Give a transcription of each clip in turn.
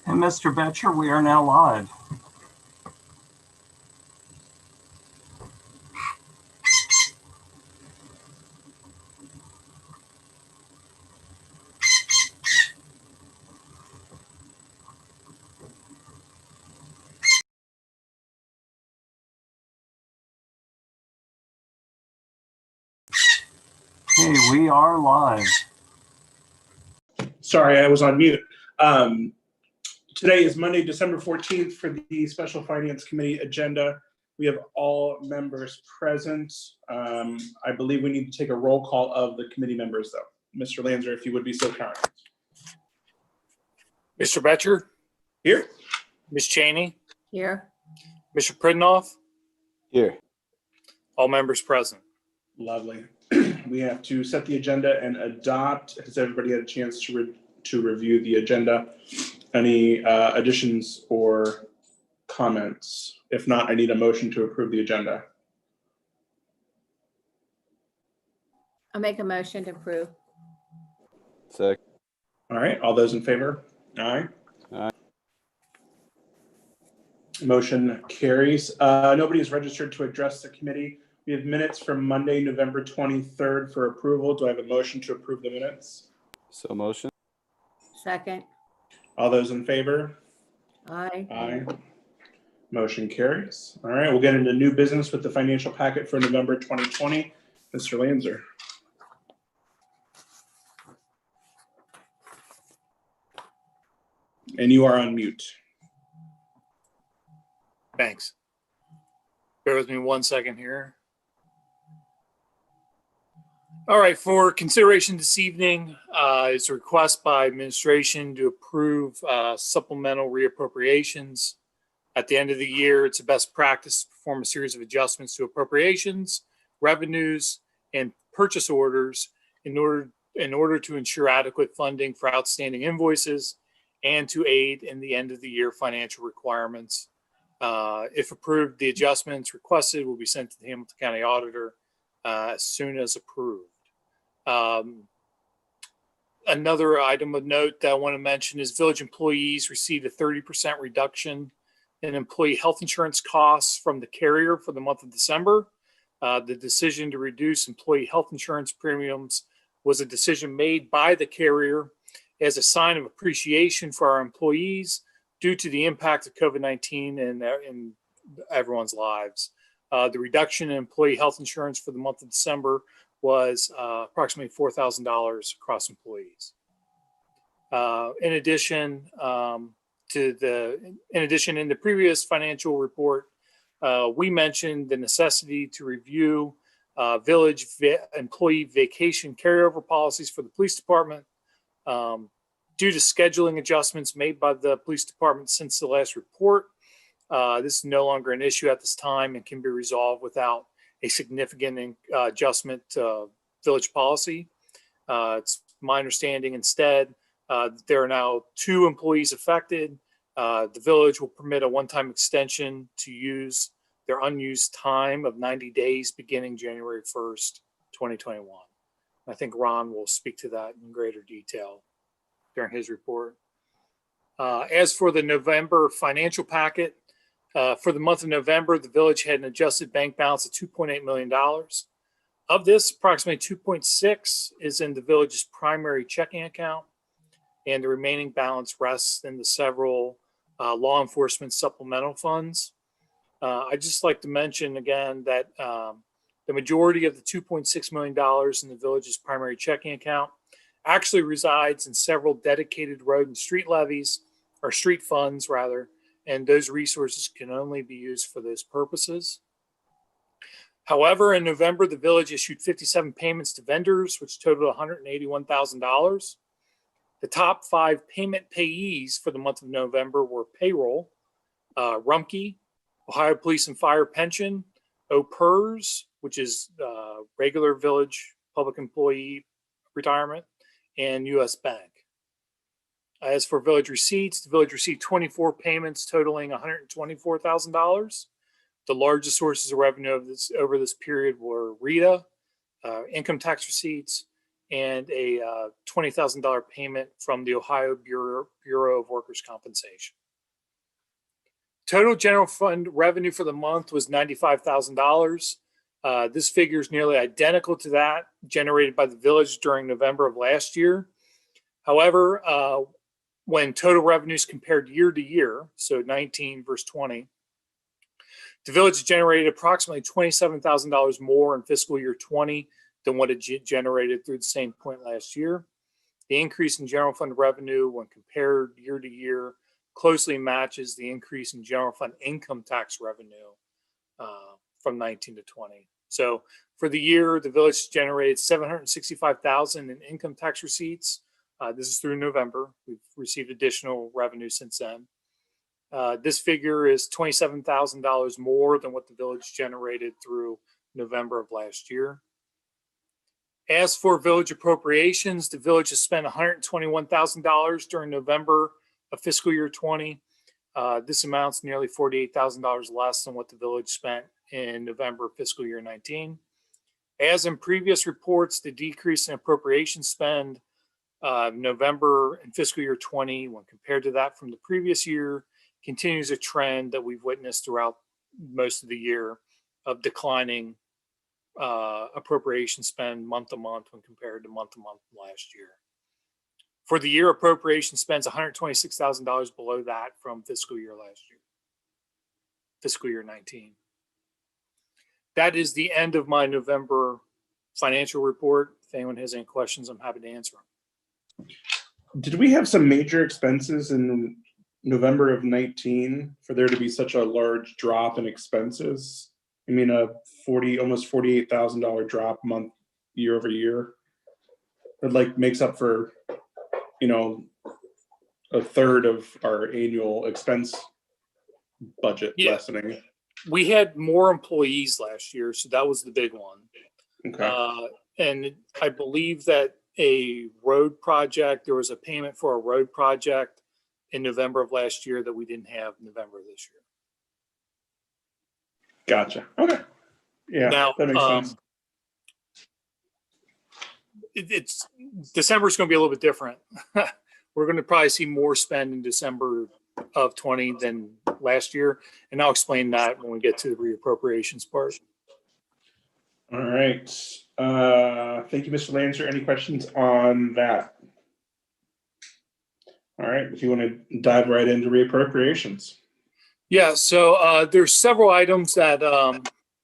And Mr. Betcher, we are now live. Okay, we are live. Sorry, I was on mute. Today is Monday, December 14th for the Special Finance Committee agenda. We have all members present. I believe we need to take a roll call of the committee members, though. Mr. Lanzer, if you would be so kind. Mr. Betcher? Here. Ms. Cheney? Here. Mr. Pridnoff? Here. All members present. Lovely. We have to set the agenda and adopt. Has everybody had a chance to review the agenda? Any additions or comments? If not, I need a motion to approve the agenda. I'll make a motion to approve. Second. All right, all those in favor? Aye. Aye. Motion carries. Nobody is registered to address the committee. We have minutes from Monday, November 23rd for approval. Do I have a motion to approve the minutes? So motion. Second. All those in favor? Aye. Aye. Motion carries. All right, we'll get into new business with the financial packet for November 2020. Mr. Lanzer. And you are on mute. Thanks. Bear with me 1 second here. All right, for consideration this evening is a request by administration to approve supplemental reappropriations. At the end of the year, it's a best practice to perform a series of adjustments to appropriations, revenues, and purchase orders in order to ensure adequate funding for outstanding invoices and to aid in the end of the year financial requirements. If approved, the adjustments requested will be sent to the Hamilton County Auditor as soon as approved. Another item of note that I want to mention is village employees received a 30% reduction in employee health insurance costs from the carrier for the month of December. The decision to reduce employee health insurance premiums was a decision made by the carrier as a sign of appreciation for our employees due to the impact of COVID-19 in everyone's lives. The reduction in employee health insurance for the month of December was approximately $4,000 across employees. In addition, in the previous financial report, we mentioned the necessity to review village employee vacation carryover policies for the police department. Due to scheduling adjustments made by the police department since the last report, this is no longer an issue at this time and can be resolved without a significant adjustment to village policy. It's my understanding instead there are now 2 employees affected. The village will permit a one-time extension to use their unused time of 90 days beginning January 1st, 2021. I think Ron will speak to that in greater detail during his report. As for the November financial packet, for the month of November, the village had an adjusted bank balance of $2.8 million. Of this, approximately 2.6 is in the village's primary checking account, and the remaining balance rests in the several law enforcement supplemental funds. I'd just like to mention again that the majority of the $2.6 million in the village's primary checking account actually resides in several dedicated road and street levies, or street funds rather, and those resources can only be used for those purposes. However, in November, the village issued 57 payments to vendors, which totaled $181,000. The top 5 payment payees for the month of November were payroll, Rumpke, Ohio Police and Fire Pension, OPERS, which is regular village public employee retirement, and U.S. Bank. As for village receipts, the village received 24 payments totaling $124,000. The largest sources of revenue over this period were RETA, income tax receipts, and a $20,000 payment from the Ohio Bureau of Workers' Compensation. Total general fund revenue for the month was $95,000. This figure is nearly identical to that generated by the village during November of last year. However, when total revenues compared year to year, so 19 versus 20, the village generated approximately $27,000 more in fiscal year 20 than what it generated through the same point last year. The increase in general fund revenue when compared year to year closely matches the increase in general fund income tax revenue from 19 to 20. So for the year, the village generated $765,000 in income tax receipts. This is through November. We've received additional revenue since then. This figure is $27,000 more than what the village generated through November of last year. As for village appropriations, the village has spent $121,000 during November of fiscal year 20. This amounts nearly $48,000 less than what the village spent in November of fiscal year 19. As in previous reports, the decrease in appropriation spend November and fiscal year 20 when compared to that from the previous year continues a trend that we've witnessed throughout most of the year of declining appropriation spend month to month when compared to month last year. For the year, appropriation spends $126,000 below that from fiscal year last year, fiscal year 19. That is the end of my November financial report. If anyone has any questions, I'm happy to answer them. Did we have some major expenses in November of 19 for there to be such a large drop in expenses? I mean, almost $48,000 drop month year over year. It like makes up for, a third of our annual expense budget lessening. We had more employees last year, so that was the big one. Okay. And I believe that there was a payment for a road project in November of last year that we didn't have in November of this year. Gotcha. Okay. Yeah, Now, that makes sense. December is going to be a little bit different. We're going to probably see more spend in December of 20 than last year. And I'll explain that when we get to the reappropriations part. All right. Thank you, Mr. Lancer. Any questions on that? All right. If you want to dive right into reappropriations. Yeah. So there's several items that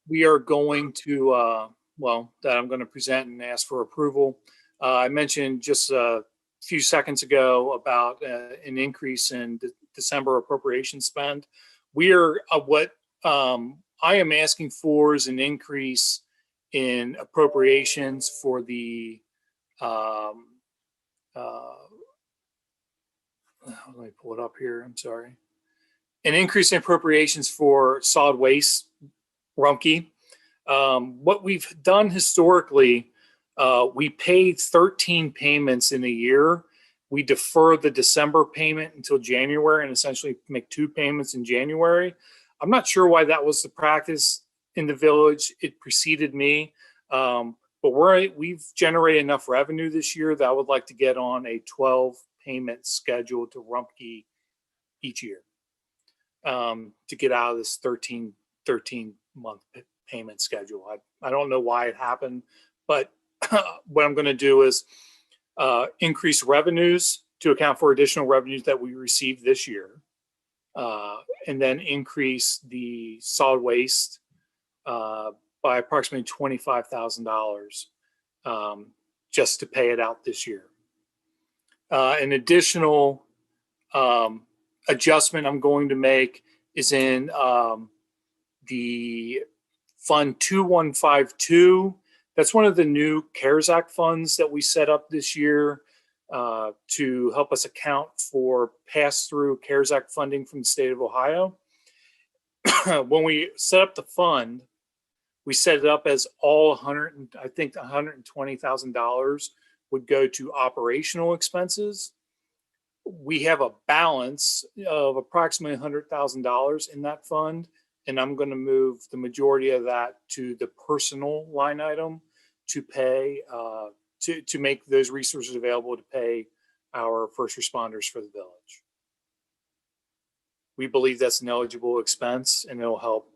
we are going to, that I'm going to present and ask for approval. I mentioned just a few seconds ago about an increase in December appropriation spend. What I am asking for is an increase in appropriations for the, let me pull it up here, I'm sorry. An increase in appropriations for solid waste, Rumpke. What we've done historically, we paid 13 payments in a year. We defer the December payment until January and essentially make 2 payments in January. I'm not sure why that was the practice in the village. It preceded me, but we've generated enough revenue this year that I would like to get on a 12 payment schedule to Rumpke each year to get out of this 13 month payment schedule. I don't know why it happened, but what I'm going to do is increase revenues to account for additional revenues that we received this year, and then increase the solid waste by approximately $25,000 just to pay it out this year. An additional adjustment I'm going to make is in the Fund 2152. That's one of the new CARES Act funds that we set up this year to help us account for pass-through CARES Act funding from the state of Ohio. When we set up the fund, we set it up as all $120,000 would go to operational expenses. We have a balance of approximately $100,000 in that fund, and I'm going to move the majority of that to the personal line item to pay to make those resources available to pay our first responders for the village. We believe that's an eligible expense, and it'll help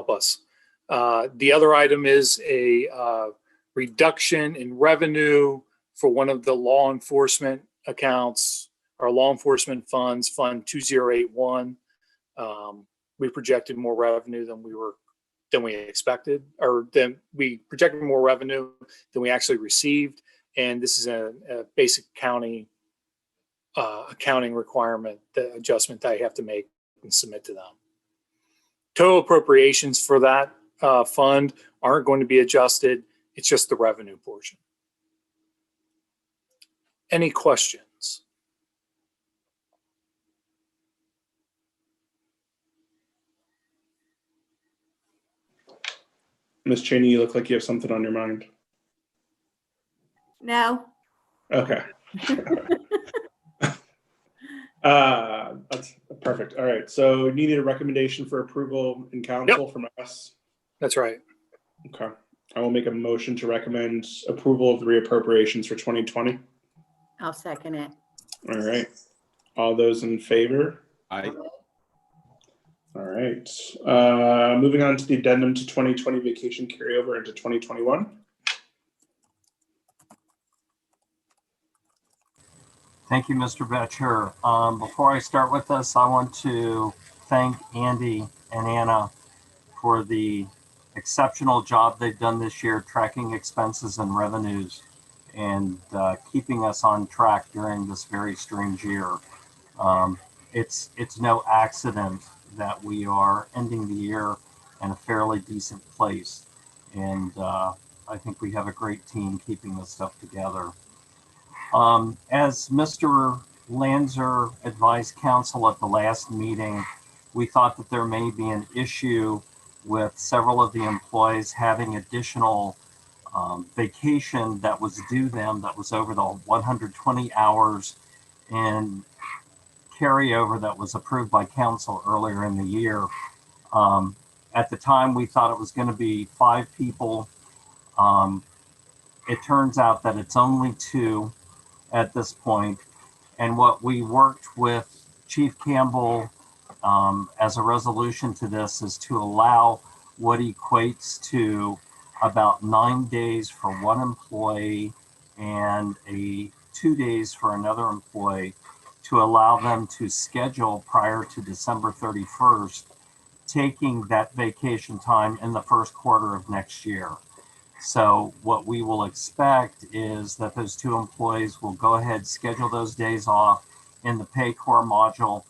us. The other item is a reduction in revenue for one of the law enforcement accounts, our law enforcement funds, Fund 2081. We projected more revenue than we expected, or than we projected more revenue than we actually received. And this is a basic accounting requirement, the adjustment that I have to make and submit to them. Total appropriations for that fund aren't going to be adjusted. It's just the revenue portion. Any questions? Ms. Cheney, you look like you have something on your mind. No. Okay. That's perfect. All right. So you needed a recommendation for approval in council from us. That's right. Okay. I will make a motion to recommend approval of the reappropriations for 2020. I'll second it. All right. All those in favor? Aye. All right. Moving on to the addendum to 2020 vacation carryover into 2021. Thank you, Mr. Betcher. Before I start with this, I want to thank Andy and Anna for the exceptional job they've done this year tracking expenses and revenues and keeping us on track during this very strange year. It's no accident that we are ending the year in a fairly decent place. And I think we have a great team keeping this stuff together. As Mr. Lanzer advised council at the last meeting, we thought that there may be an issue with several of the employees having additional vacation that was due them that was over the 120 hours in carryover that was approved by council earlier in the year. At the time, we thought it was going to be 5 people. It turns out that it's only 2 at this point. And what we worked with Chief Campbell as a resolution to this is to allow what equates to about 9 days for one employee and 2 days for another employee, to allow them to schedule prior to December 31st, taking that vacation time in the first quarter of next year. So what we will expect is that those 2 employees will go ahead, schedule those days off in the pay core module.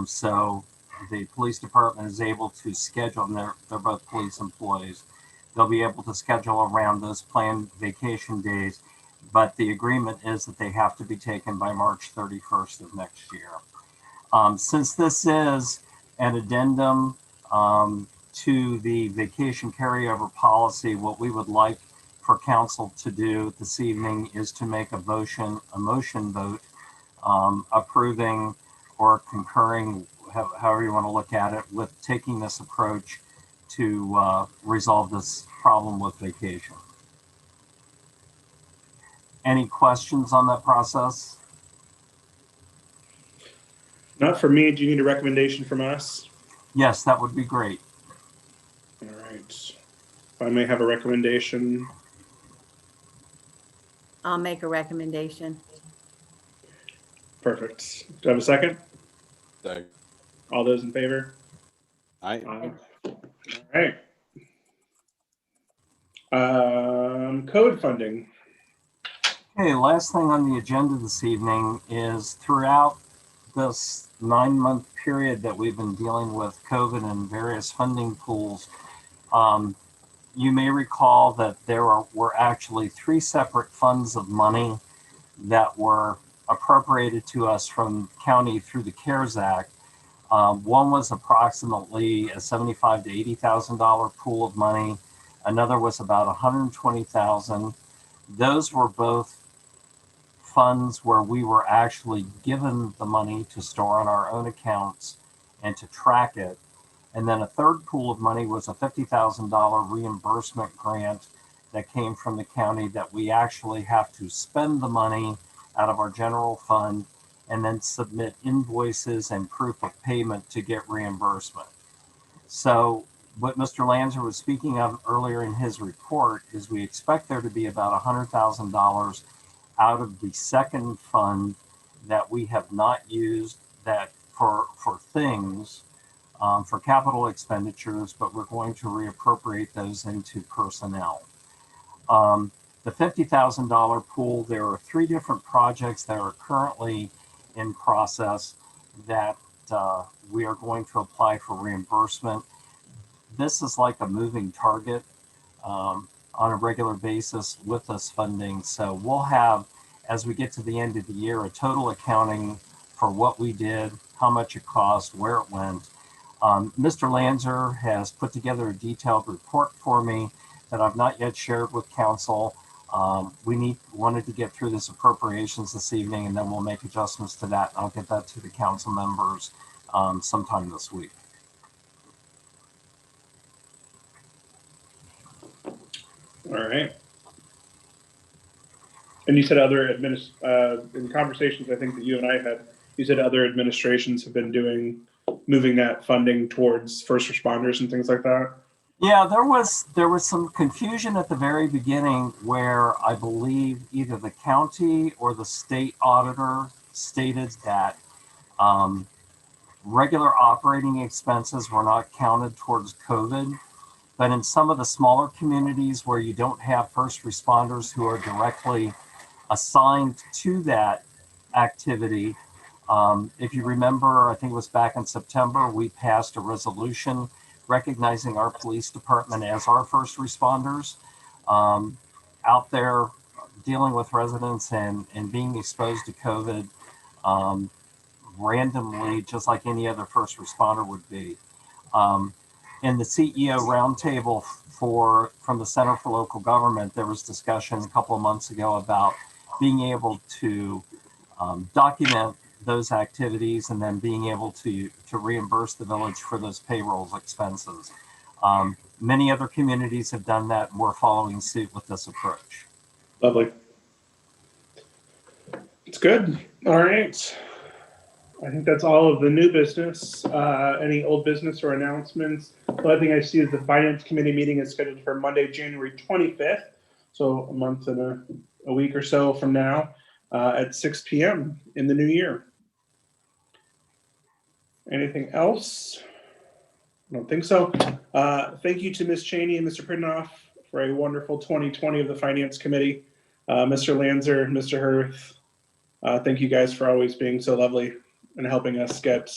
So the police department is able to schedule, and they're both police employees. They'll be able to schedule around those planned vacation days, but the agreement is that they have to be taken by March 31st of next year. Since this is an addendum to the vacation carryover policy, what we would like for council to do this evening is to make a motion vote approving or concurring, however you want to look at it, with taking this approach to resolve this problem with vacation. Any questions on that process? Not for me. Do you need a recommendation from us? Yes, that would be great. All right. If I may have a recommendation. I'll make a recommendation. Perfect. Do I have a second? Second. All those in favor? Aye. All right. Code funding. Okay, last thing on the agenda this evening is throughout this 9-month period that we've been dealing with COVID and various funding pools, you may recall that there were actually 3 separate funds of money that were appropriated to us from county through the CARES Act. One was approximately a $75,000 to $80,000 pool of money. Another was about $120,000. Those were both funds where we were actually given the money to store on our own accounts and to track it. And then a third pool of money was a $50,000 reimbursement grant that came from the county that we actually have to spend the money out of our general fund and then submit invoices and proof of payment to get reimbursement. So what Mr. Lanzer was speaking of earlier in his report is we expect there to be about $100,000 out of the second fund that we have not used that for things, for capital expenditures, but we're going to reappropriate those into personnel. The $50,000 pool, there are 3 different projects that are currently in process that we are going to apply for reimbursement. This is like a moving target on a regular basis with this funding. So we'll have, as we get to the end of the year, a total accounting for what we did, how much it cost, where it went. Mr. Lanzer has put together a detailed report for me that I've not yet shared with council. We wanted to get through this appropriations this evening, and then we'll make adjustments to that. I'll get that to the council members sometime this week. All right. And you said other in conversations I think that you and I had, you said other administrations have been moving that funding towards first responders and things like that. Yeah, there was some confusion at the very beginning where I believe either the county or the state auditor stated that regular operating expenses were not counted towards COVID. But in some of the smaller communities where you don't have first responders who are directly assigned to that activity, if you remember, I think it was back in September, we passed a resolution recognizing our police department as our first responders out there dealing with residents and being exposed to COVID randomly, just like any other first responder would be. In the CEO roundtable from the Center for Local Government, there was discussion a couple of months ago about being able to document those activities and then being able to reimburse the village for those payroll expenses. Many other communities have done that, and we're following suit with this approach. Lovely. It's good. All right. I think that's all of the new business. Any old business or announcements? The only thing I see is the Finance Committee meeting is scheduled for Monday, January 25th. So a month and a week or so from now at 6 p.m. in the new year. Anything else? I don't think so. Thank you to Ms. Cheney and Mr. Pridnoff for a wonderful 2020 of the Finance Committee. Mr. Lanzer, Mr. Hirth, thank you guys for always being so lovely and helping us get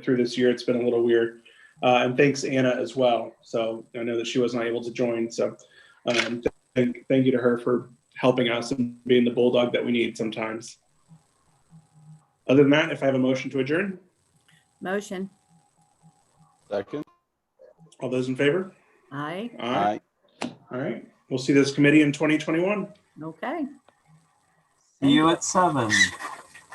through this year. It's been a little weird. And thanks Anna as well. So I know that she was not able to join. So thank you to her for helping us and being the bulldog that we need sometimes. Other than that, if I have a motion to adjourn. Motion. Second. All those in favor? Aye. Aye. All right. We'll see this committee in 2021. Okay. See you at 7.